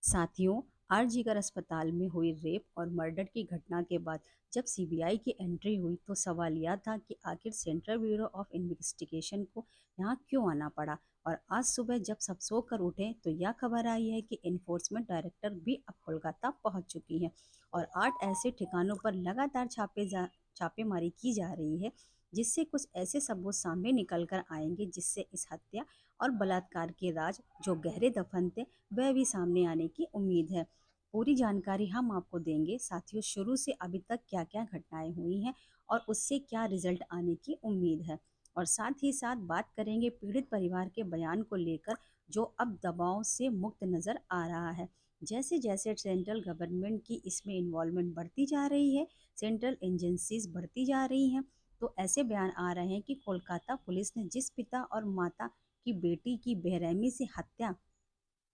साथियों, आरजीकर अस्पताल में हुई रेप और मर्डर की घटना के बाद जब सीबीआई की एंट्री हुई तो सवाल यह था कि आखिर सेंट्रल ब्यूरो ऑफ इन्वेस्टिगेशन को यहाँ क्यों आना पड़ा। और आज सुबह जब सब सोकर उठे तो यह खबर आई है कि इन्फोर्समेंट डायरेक्टर भी अब कोलकाता पहुंच चुकी है और 8 ऐसे ठिकानों पर लगातार छापेमारी की जा रही है, जिससे कुछ ऐसे सबूत सामने निकल कर आएंगे जिससे इस हत्या और बलात्कार के राज जो गहरे दफन थे वह भी सामने आने की उम्मीद है। पूरी जानकारी हम आपको देंगे साथियों, शुरू से अभी तक क्या क्या घटनाएं हुई हैं और उससे क्या रिजल्ट आने की उम्मीद है। और साथ ही साथ बात करेंगे पीड़ित परिवार के बयान को लेकर, जो अब दबाव से मुक्त नजर आ रहा है। जैसे जैसे सेंट्रल गवर्नमेंट की इसमें इन्वॉल्वमेंट बढ़ती जा रही है, सेंट्रल एजेंसीज बढ़ती जा रही हैं, तो ऐसे बयान आ रहे हैं कि कोलकाता पुलिस ने जिस पिता और माता की बेटी की बेरहमी से हत्या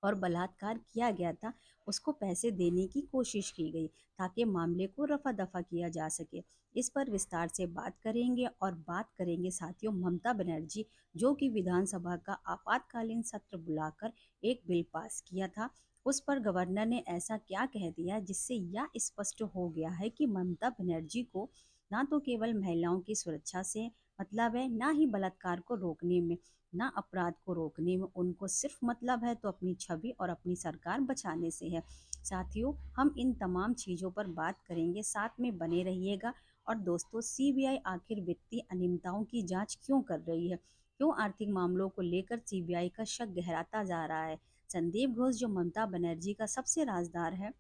और बलात्कार किया गया था, उसको पैसे देने की कोशिश की गई ताकि मामले को रफा दफा किया जा सके। इस पर विस्तार से बात करेंगे और बात करेंगे साथियों ममता बनर्जी, जो कि विधानसभा का आपातकालीन सत्र बुलाकर एक बिल पास किया था। उस पर गवर्नर ने ऐसा क्या कह दिया जिससे यह स्पष्ट हो गया है कि ममता बनर्जी को ना तो केवल महिलाओं की सुरक्षा से मतलब है, ना ही बलात्कार को रोकने में, ना अपराध को रोकने में उनको सिर्फ मतलब है तो अपनी छवि और अपनी सरकार बचाने से है। साथियों, हम इन तमाम चीज़ों पर बात करेंगे, साथ में बने रहिएगा। और दोस्तों, सीबीआई आखिर वित्तीय अनियमितताओं की जांच क्यों कर रही है? क्यों आर्थिक मामलों को लेकर सीबीआई का शक गहराता जा रहा है? संदीप घोष जो ममता बनर्जी का सबसे राजदार है,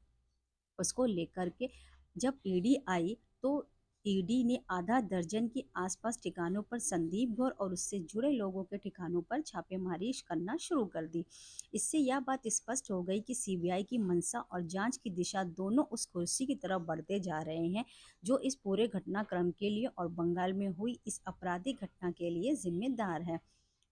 उसको लेकर के जब ईडी आई तो ईडी ने आधा दर्जन के आसपास ठिकानों पर संदीप घोष और उससे जुड़े लोगों के ठिकानों पर छापेमारी करना शुरू कर दी। इससे यह बात स्पष्ट हो गई कि सीबीआई की मंशा और जांच की दिशा दोनों उस कुर्सी की तरफ बढ़ते जा रहे हैं जो इस पूरे घटनाक्रम के लिए और बंगाल में हुई इस आपराधिक घटना के लिए जिम्मेदार है।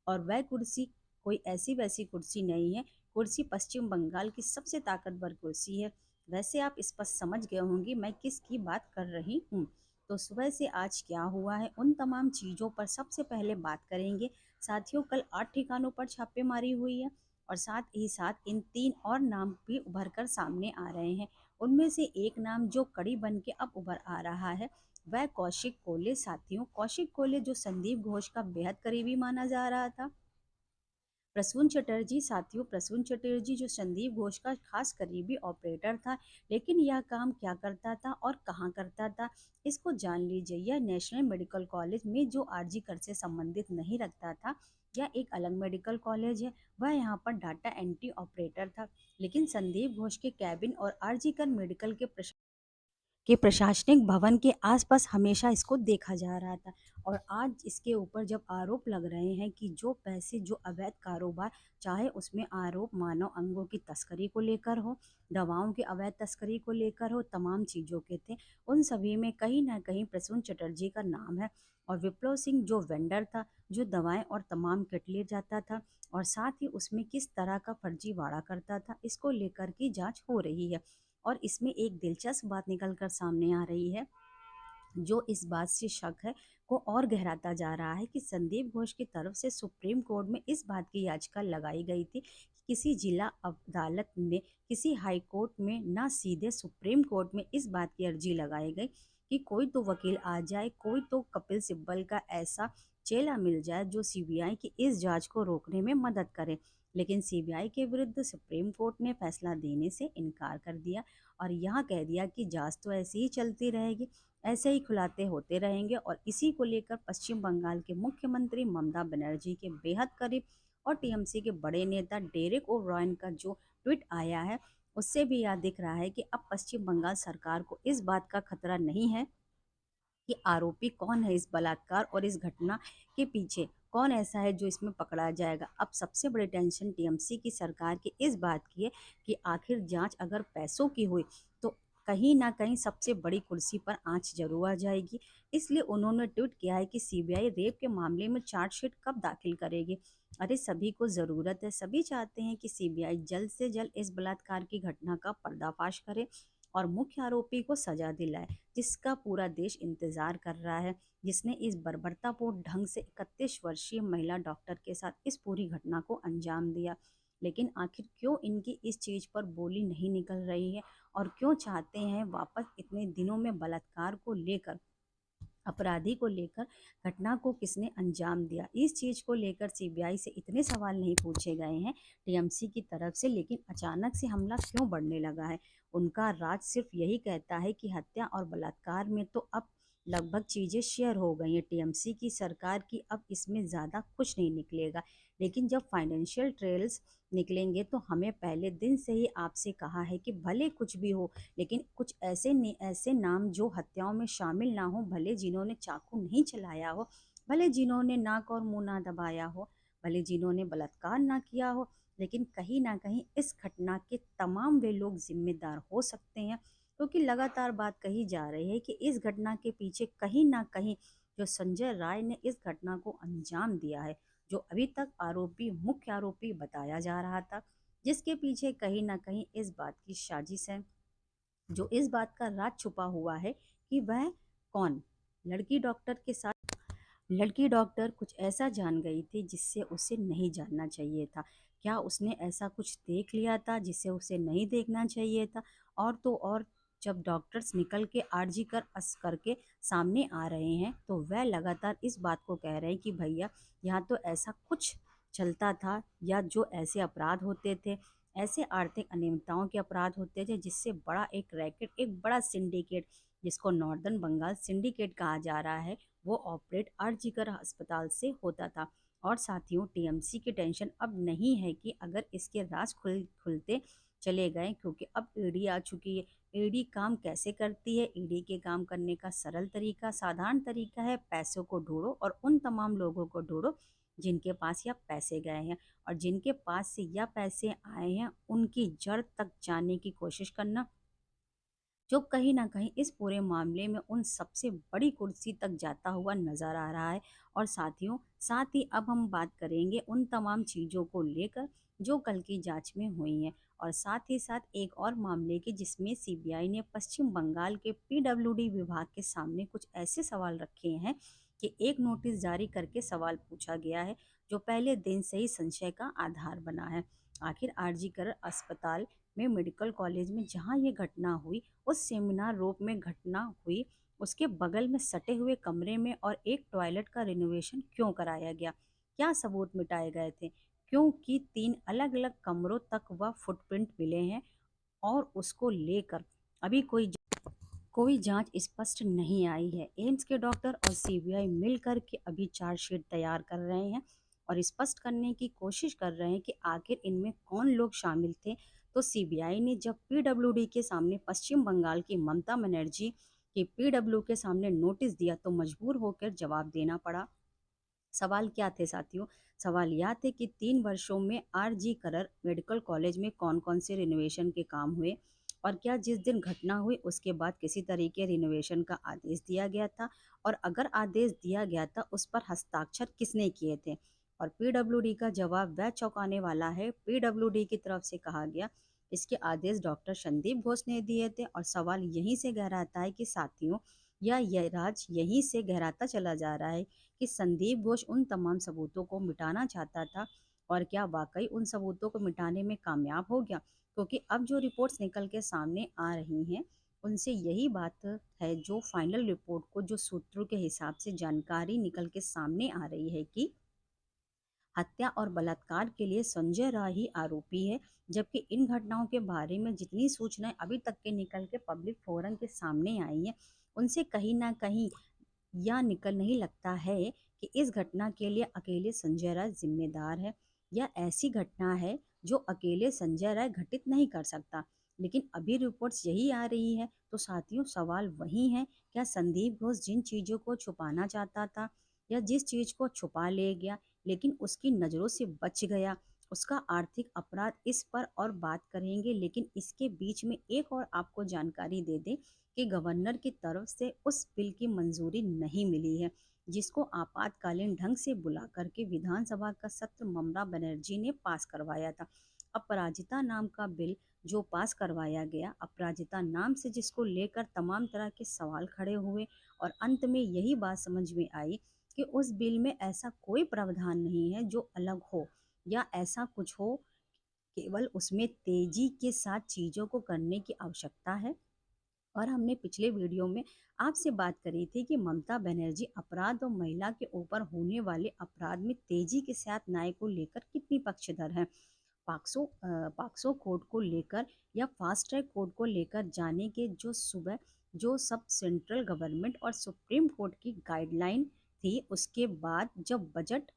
और वह कुर्सी कोई ऐसी वैसी कुर्सी नहीं है, कुर्सी पश्चिम बंगाल की सबसे ताकतवर कुर्सी है। वैसे आप स्पष्ट समझ गए होंगे मैं किसकी बात कर रही हूँ। तो सुबह से आज क्या हुआ है उन तमाम चीज़ों पर सबसे पहले बात करेंगे। साथियों, कल 8 ठिकानों पर छापेमारी हुई है और साथ ही साथ इन 3 और नाम भी उभर कर सामने आ रहे हैं। उनमें से एक नाम जो कड़ी बन के अब उभर आ रहा है वह कौशिक कोले। साथियों, कौशिक कोले जो संदीप घोष का बेहद करीबी माना जा रहा था। प्रसून चटर्जी, साथियों प्रसून चटर्जी जो संदीप घोष का खास करीबी ऑपरेटर था, लेकिन यह काम क्या करता था और कहाँ करता था इसको जान लीजिए। यह नेशनल मेडिकल कॉलेज में जो आरजी कर से संबंधित नहीं रखता था, यह एक अलग मेडिकल कॉलेज है, वह यहाँ पर डाटा एंट्री ऑपरेटर था। लेकिन संदीप घोष के कैबिन और आरजी कर मेडिकल के प्रशासनिक भवन के आसपास हमेशा इसको देखा जा रहा था। और आज इसके ऊपर जब आरोप लग रहे हैं कि जो पैसे जो अवैध कारोबार, चाहे उसमें आरोप मानव अंगों की तस्करी को लेकर हो, दवाओं की अवैध तस्करी को लेकर हो, तमाम चीज़ों के थे, उन सभी में कहीं ना कहीं प्रसून चटर्जी का नाम है। और विप्लव सिंह जो वेंडर था, जो दवाएं और तमाम किट ले जाता था और साथ ही उसमें किस तरह का फर्जीवाड़ा करता था, इसको लेकर की जांच हो रही है। और इसमें एक दिलचस्प बात निकल कर सामने आ रही है जो इस बात से शक है को और गहराता जा रहा है कि संदीप घोष की तरफ से सुप्रीम कोर्ट में इस बात की याचिका लगाई गई थी कि किसी जिला अदालत में, किसी हाई कोर्ट में, ना सीधे सुप्रीम कोर्ट में इस बात की अर्जी लगाई गई कि कोई तो वकील आ जाए, कोई तो कपिल सिब्बल का ऐसा चेला मिल जाए जो सीबीआई की इस जांच को रोकने में मदद करे। लेकिन सीबीआई के विरुद्ध सुप्रीम कोर्ट ने फैसला देने से इनकार कर दिया और यहाँ कह दिया कि जांच तो ऐसी ही चलती रहेगी, ऐसे ही खुलाते होते रहेंगे। और इसी को लेकर पश्चिम बंगाल के मुख्यमंत्री ममता बनर्जी के बेहद करीब और टीएमसी के बड़े नेता डेरेक ओब्रायन का जो ट्वीट आया है, उससे भी यह दिख रहा है कि अब पश्चिम बंगाल सरकार को इस बात का खतरा नहीं है कि आरोपी कौन है इस बलात्कार और इस घटना के पीछे, कौन ऐसा है जो इसमें पकड़ा जाएगा। अब सबसे बड़ी टेंशन टीएमसी की सरकार की इस बात की है कि आखिर जांच अगर पैसों की हुई तो कहीं ना कहीं सबसे बड़ी कुर्सी पर आंच जरूर आ जाएगी। इसलिए उन्होंने ट्वीट किया है कि सीबीआई रेप के मामले में चार्जशीट कब दाखिल करेगी। अरे सभी को ज़रूरत है, सभी चाहते हैं कि सीबीआई जल्द से जल्द इस बलात्कार की घटना का पर्दाफाश करे और मुख्य आरोपी को सजा दिलाए, जिसका पूरा देश इंतजार कर रहा है, जिसने इस बर्बरतापूर्ण ढंग से 31 वर्षीय महिला डॉक्टर के साथ इस पूरी घटना को अंजाम दिया। लेकिन आखिर क्यों इनकी इस चीज पर बोली नहीं निकल रही है, और क्यों चाहते हैं वापस इतने दिनों में बलात्कार को लेकर, अपराधी को लेकर, घटना को किसने अंजाम दिया, इस चीज को लेकर सीबीआई से इतने सवाल नहीं पूछे गए हैं टीएमसी की तरफ से, लेकिन अचानक से हमला क्यों बढ़ने लगा है। उनका राज सिर्फ यही कहता है कि हत्या और बलात्कार में तो अब लगभग चीजें शेयर हो गई हैं टीएमसी की सरकार की, अब इसमें ज्यादा कुछ नहीं निकलेगा। लेकिन जब फाइनेंशियल ट्रेल्स निकलेंगे तो हमें पहले दिन से ही आपसे कहा है कि भले कुछ भी हो, लेकिन कुछ ऐसे नाम जो हत्याओं में शामिल ना हो, भले जिन्होंने चाकू नहीं चलाया हो, भले जिन्होंने नाक और मुंह ना दबाया हो, भले जिन्होंने बलात्कार ना किया हो, लेकिन कहीं ना कहीं इस घटना के तमाम वे लोग जिम्मेदार हो सकते हैं, क्योंकि लगातार बात कही जा रही है कि इस घटना के पीछे कहीं ना कहीं जो संजय राय ने इस घटना को अंजाम दिया है, जो अभी तक आरोपी मुख्य आरोपी बताया जा रहा था, जिसके पीछे कहीं ना कहीं इस बात की साजिश है, जो इस बात का राज छुपा हुआ है कि वह कौन लड़की डॉक्टर के साथ लड़की डॉक्टर कुछ ऐसा जान गई थी जिससे उसे नहीं जानना चाहिए था। क्या उसने ऐसा कुछ देख लिया था जिसे उसे नहीं देखना चाहिए था। और तो और, जब डॉक्टर्स निकल के आरजी कर अस करके सामने आ रहे हैं तो वह लगातार इस बात को कह रहे हैं कि भैया यहाँ तो ऐसा कुछ चलता था, या जो ऐसे अपराध होते थे, ऐसे आर्थिक अनियमितताओं के अपराध होते थे जिससे बड़ा एक रैकेट, एक बड़ा सिंडिकेट, जिसको नॉर्दर्न बंगाल सिंडिकेट कहा जा रहा है, वो ऑपरेट आरजीकर अस्पताल से होता था। और साथियों, टीएमसी की टेंशन अब नहीं है कि अगर इसके राज खुलते चले गए, क्योंकि अब ईडी आ चुकी है। ईडी काम कैसे करती है? ईडी के काम करने का सरल तरीका, साधारण तरीका है, पैसों को ढूंढो और उन तमाम लोगों को ढूंढो जिनके पास या पैसे गए हैं, और जिनके पास से या पैसे आए हैं उनकी जड़ तक जाने की कोशिश करना, जो कहीं ना कहीं इस पूरे मामले में उन सबसे बड़ी कुर्सी तक जाता हुआ नजर आ रहा है। और साथियों, साथ ही अब हम बात करेंगे उन तमाम चीज़ों को लेकर जो कल की जांच में हुई हैं, और साथ ही साथ एक और मामले की जिसमें सीबीआई ने पश्चिम बंगाल के पीडब्ल्यूडी विभाग के सामने कुछ ऐसे सवाल रखे हैं कि एक नोटिस जारी करके सवाल पूछा गया है जो पहले दिन से ही संशय का आधार बना है। आखिर आरजी कर अस्पताल में, मेडिकल कॉलेज में जहां ये घटना हुई, उस सेमिनार रूम में घटना हुई, उसके बगल में सटे हुए कमरे में और एक टॉयलेट का रिनोवेशन क्यों कराया गया? क्या सबूत मिटाए गए थे? क्योंकि 3 अलग-अलग कमरों तक वह फुटप्रिंट मिले हैं, और उसको लेकर अभी कोई जांच स्पष्ट नहीं आई है। एम्स के डॉक्टर और सीबीआई मिलकर के अभी चार्जशीट तैयार कर रहे हैं और स्पष्ट करने की कोशिश कर रहे हैं कि आखिर इनमें कौन लोग शामिल थे। तो सीबीआई ने जब पीडब्ल्यूडी के सामने, पश्चिम बंगाल की ममता बनर्जी की पीडब्ल्यू के सामने नोटिस दिया तो मजबूर होकर जवाब देना पड़ा। सवाल क्या थे साथियों? सवाल यह थे कि 3 वर्षों में आरजी करर मेडिकल कॉलेज में कौन कौन से रिनोवेशन के काम हुए, और क्या जिस दिन घटना हुई उसके बाद किसी तरीके रिनोवेशन का आदेश दिया गया था, और अगर आदेश दिया गया था उस पर हस्ताक्षर किसने किए थे। और पीडब्ल्यूडी का जवाब वह चौंकाने वाला है। पीडब्ल्यूडी की तरफ से कहा गया इसके आदेश डॉक्टर संदीप घोष ने दिए थे, और सवाल यहीं से गहराता है कि साथियों, या यह राज यहीं से गहराता चला जा रहा है कि संदीप घोष उन तमाम सबूतों को मिटाना चाहता था, और क्या वाकई उन सबूतों को मिटाने में कामयाब हो गया? क्योंकि अब जो रिपोर्ट्स निकल के सामने आ रही हैं उनसे यही बात है, जो फाइनल रिपोर्ट को जो सूत्रों के हिसाब से जानकारी निकल के सामने आ रही है कि हत्या और बलात्कार के लिए संजय राय ही आरोपी है, जबकि इन घटनाओं के बारे में जितनी सूचनाएं अभी तक के निकल के पब्लिक फोरम के सामने आई हैं, उनसे कहीं ना कहीं या निकल नहीं लगता है कि इस घटना के लिए अकेले संजय राय जिम्मेदार है, या ऐसी घटना है जो अकेले संजय राय घटित नहीं कर सकता। लेकिन अभी रिपोर्ट्स यही आ रही है, तो साथियों सवाल वही है, क्या संदीप घोष जिन चीजों को छुपाना चाहता था, या जिस चीज को छुपा ले गया लेकिन उसकी नजरों से बच गया, उसका आर्थिक अपराध, इस पर और बात करेंगे। लेकिन इसके बीच में एक और आपको जानकारी दे दें कि गवर्नर की तरफ से उस बिल की मंजूरी नहीं मिली है जिसको आपातकालीन ढंग से बुला करके विधानसभा का सत्र ममता बनर्जी ने पास करवाया था। अपराजिता नाम का बिल जो पास करवाया गया, अपराजिता नाम से जिसको लेकर तमाम तरह के सवाल खड़े हुए, और अंत में यही बात समझ में आई कि उस बिल में ऐसा कोई प्रावधान नहीं है जो अलग हो, या ऐसा कुछ हो केवल उसमें तेजी के साथ चीजों को करने की आवश्यकता है। और हमने पिछले वीडियो में आपसे बात करी थी कि ममता बनर्जी अपराध और महिला के ऊपर होने वाले अपराध में तेजी के साथ न्याय को लेकर कितनी पक्षधर हैं। पाक्सो कोर्ट को लेकर या फास्ट ट्रैक कोर्ट को लेकर जाने के जो सब सेंट्रल गवर्नमेंट और सुप्रीम कोर्ट की गाइडलाइन थी, उसके बाद जब बजट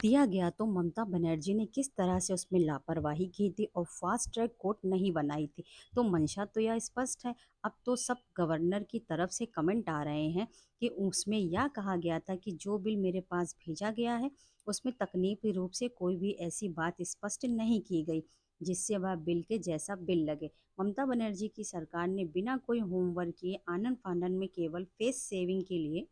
दिया गया तो ममता बनर्जी ने किस तरह से उसमें लापरवाही की थी और फास्ट ट्रैक कोर्ट नहीं बनाई थी। तो मंशा तो यह स्पष्ट है। अब तो सब गवर्नर की तरफ से कमेंट आ रहे हैं कि उसमें यह कहा गया था कि जो बिल मेरे पास भेजा गया है उसमें तकनीकी रूप से कोई भी ऐसी बात स्पष्ट नहीं की गई जिससे वह बिल के जैसा बिल लगे। ममता बनर्जी की सरकार ने बिना कोई होमवर्क किए आनन फानन में केवल फेस सेविंग के लिए,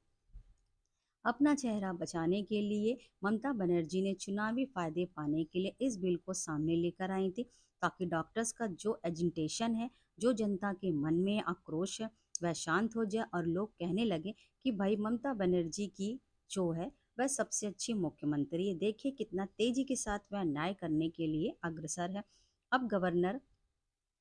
अपना चेहरा बचाने के लिए, ममता बनर्जी ने चुनावी फायदे पाने के लिए इस बिल को सामने लेकर आई थी, ताकि डॉक्टर्स का जो एजिटेशन है, जो जनता के मन में आक्रोश है, वह शांत हो जाए और लोग कहने लगे कि भाई ममता बनर्जी की जो है वह सबसे अच्छी मुख्यमंत्री है। देखिए कितना तेजी के साथ वह न्याय करने के लिए अग्रसर है। अब गवर्नर,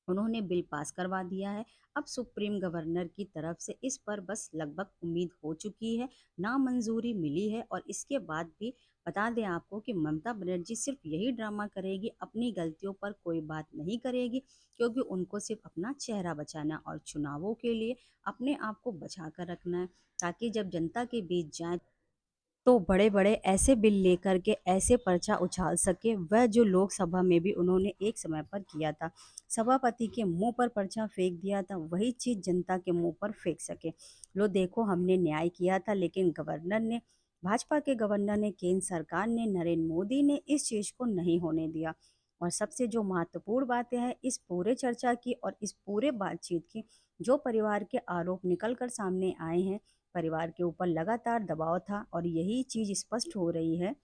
उन्होंने बिल पास करवा दिया है। अब सुप्रीम गवर्नर की तरफ से इस पर बस लगभग उम्मीद हो चुकी है, नामंजूरी मिली है। और इसके बाद भी बता दें आपको कि ममता बनर्जी सिर्फ यही ड्रामा करेगी, अपनी गलतियों पर कोई बात नहीं करेगी, क्योंकि उनको सिर्फ अपना चेहरा बचाना और चुनावों के लिए अपने आप को बचा कर रखना है, ताकि जब जनता के बीच जाए तो बड़े-बड़े ऐसे बिल लेकर के ऐसे पर्चा उछाल सके, वह जो लोकसभा में भी उन्होंने एक समय पर किया था। सभापति के मुंह पर पर्चा फेंक दिया था, वही चीज़ जनता के मुंह पर फेंक सके। लो देखो हमने न्याय किया था, लेकिन गवर्नर ने, भाजपा के गवर्नर ने, केंद्र सरकार ने, नरेंद्र मोदी ने इस चीज़ को नहीं होने दिया। और सबसे जो महत्वपूर्ण बातें हैं इस पूरे चर्चा की और इस पूरे बातचीत की, जो परिवार के आरोप निकल कर सामने आए हैं, परिवार के ऊपर लगातार दबाव था और यही चीज स्पष्ट हो रही है।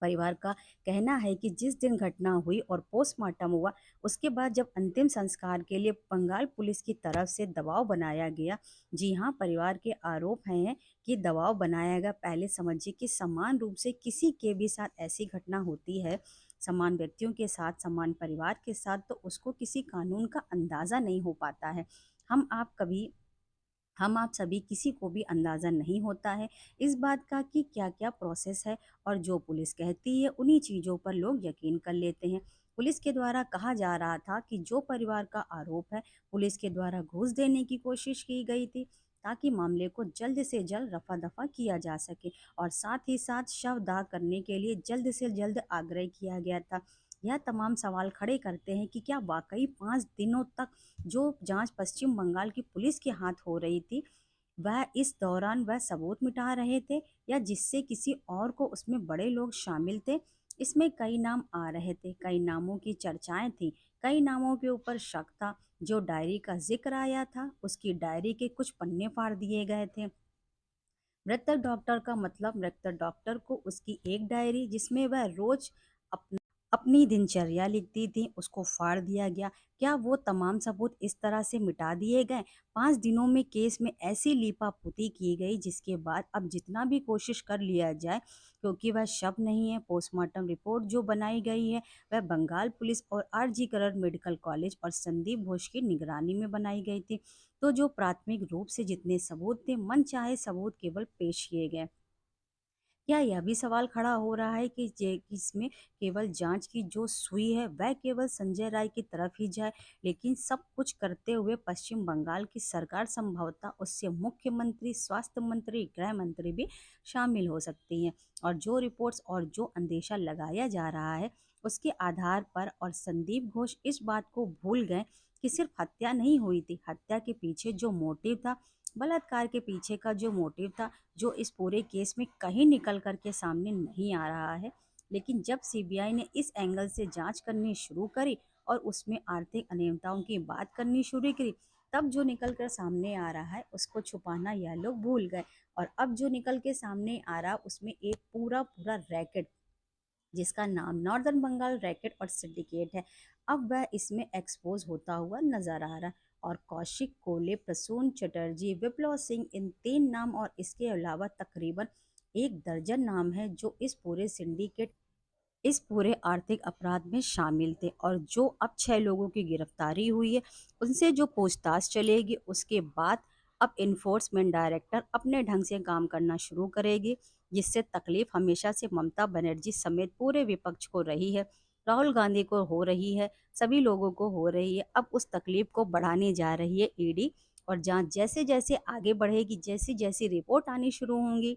परिवार का कहना है कि जिस दिन घटना हुई और पोस्टमार्टम हुआ, उसके बाद जब अंतिम संस्कार के लिए बंगाल पुलिस की तरफ से दबाव बनाया गया, जी हाँ, परिवार के आरोप हैं कि दबाव बनाया गया। पहले समझिए कि समान रूप से किसी के भी साथ ऐसी घटना होती है, समान व्यक्तियों के साथ, समान परिवार के साथ, तो उसको किसी कानून का अंदाज़ा नहीं हो पाता है। हम आप कभी हम आप सभी किसी को भी अंदाज़ा नहीं होता है इस बात का कि क्या-क्या प्रोसेस है, और जो पुलिस कहती है उन्हीं चीज़ों पर लोग यकीन कर लेते हैं। पुलिस के द्वारा कहा जा रहा था कि जो परिवार का आरोप है, पुलिस के द्वारा घूस देने की कोशिश की गई थी, ताकि मामले को जल्द से जल्द रफा-दफा किया जा सके, और साथ ही साथ शव दाह करने के लिए जल्द से जल्द आग्रह किया गया था। यह तमाम सवाल खड़े करते हैं कि क्या वाक़ई 5 दिनों तक जो जांच पश्चिम बंगाल की पुलिस के हाथ हो रही थी, वह इस दौरान वह सबूत मिटा रहे थे, या जिससे किसी और को उसमें बड़े लोग शामिल थे। इसमें कई नाम आ रहे थे, कई नामों की चर्चाएं थी, कई नामों के ऊपर शक था। जो डायरी का जिक्र आया था, उसकी डायरी के कुछ पन्ने फाड़ दिए गए थे। मृतक डॉक्टर का मतलब, मृतक डॉक्टर को उसकी एक डायरी जिसमें वह रोज अपनी दिनचर्या लिखती थी, उसको फाड़ दिया गया। क्या वो तमाम सबूत इस तरह से मिटा दिए गए? 5 दिनों में केस में ऐसी लीपापोती की गई जिसके बाद अब जितना भी कोशिश कर लिया जाए, क्योंकि वह शव नहीं है, पोस्टमार्टम रिपोर्ट जो बनाई गई है वह बंगाल पुलिस और आरजी करण मेडिकल कॉलेज और संदीप घोष की निगरानी में बनाई गई थी। तो जो प्राथमिक रूप से जितने सबूत थे, मनचाहे सबूत केवल पेश किए गए। क्या यह भी सवाल खड़ा हो रहा है कि इसमें केवल जांच की जो सुई है वह केवल संजय राय की तरफ ही जाए, लेकिन सब कुछ करते हुए पश्चिम बंगाल की सरकार संभवतः उससे मुख्यमंत्री, स्वास्थ्य मंत्री, गृह मंत्री भी शामिल हो सकती हैं। और जो रिपोर्ट्स और जो अंदेशा लगाया जा रहा है उसके आधार पर, और संदीप घोष इस बात को भूल गए कि सिर्फ हत्या नहीं हुई थी, हत्या के पीछे जो मोटिव था, बलात्कार के पीछे का जो मोटिव था, जो इस पूरे केस में कहीं निकल कर के सामने नहीं आ रहा है। लेकिन जब सीबीआई ने इस एंगल से जांच करनी शुरू करी और उसमें आर्थिक अनियमितताओं की बात करनी शुरू करी, तब जो निकल कर सामने आ रहा है उसको छुपाना यह लोग भूल गए। और अब जो निकल के सामने आ रहा उसमें एक पूरा पूरा रैकेट, जिसका नाम नॉर्दर्न बंगाल रैकेट और सिंडिकेट है, अब वह इसमें एक्सपोज होता हुआ नजर आ रहा है। और कौशिक कोले, प्रसून चटर्जी, विप्लव सिंह, इन 3 नाम और इसके अलावा तकरीबन 1 दर्जन नाम है जो इस पूरे सिंडिकेट इस पूरे आर्थिक अपराध में शामिल थे और जो अब 6 लोगों की गिरफ्तारी हुई है, उनसे जो पूछताछ चलेगी उसके बाद अब इन्फोर्समेंट डायरेक्टर अपने ढंग से काम करना शुरू करेगी, जिससे तकलीफ हमेशा से ममता बनर्जी समेत पूरे विपक्ष को रही है, राहुल गांधी को हो रही है, सभी लोगों को हो रही है। अब उस तकलीफ को बढ़ाने जा रही है ईडी, और जांच जैसे जैसे आगे बढ़ेगी, जैसी जैसी रिपोर्ट आनी शुरू होंगी,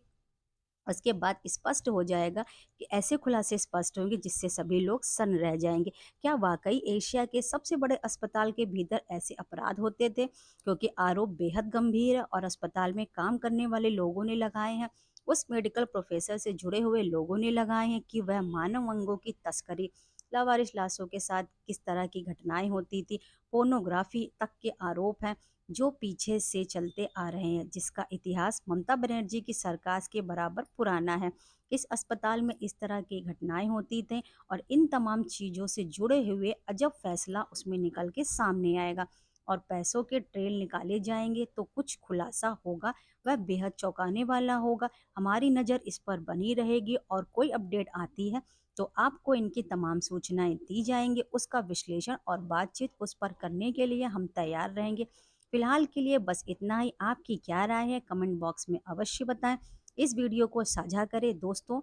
उसके बाद स्पष्ट हो जाएगा कि ऐसे खुलासे स्पष्ट होंगे जिससे सभी लोग सन्न रह जाएंगे। क्या वाकई एशिया के सबसे बड़े अस्पताल के भीतर ऐसे अपराध होते थे? क्योंकि आरोप बेहद गंभीर है और अस्पताल में काम करने वाले लोगों ने लगाए हैं, उस मेडिकल प्रोफेसर से जुड़े हुए लोगों ने लगाए हैं कि वह मानव अंगों की तस्करी, लावारिस लाशों के साथ किस तरह की घटनाएं होती थी, पोर्नोग्राफी तक के आरोप हैं जो पीछे से चलते आ रहे हैं, जिसका इतिहास ममता बनर्जी की सरकार के बराबर पुराना है। इस अस्पताल में इस तरह की घटनाएं होती थी और इन तमाम चीज़ों से जुड़े हुए अजब फैसला उसमें निकल के सामने आएगा और पैसों के ट्रेल निकाले जाएंगे तो कुछ खुलासा होगा, वह बेहद चौंकाने वाला होगा। हमारी नज़र इस पर बनी रहेगी और कोई अपडेट आती है तो आपको इनकी तमाम सूचनाएं दी जाएंगी, उसका विश्लेषण और बातचीत उस पर करने के लिए हम तैयार रहेंगे। फिलहाल के लिए बस इतना ही। आपकी क्या राय है कमेंट बॉक्स में अवश्य बताएं। इस वीडियो को साझा करें दोस्तों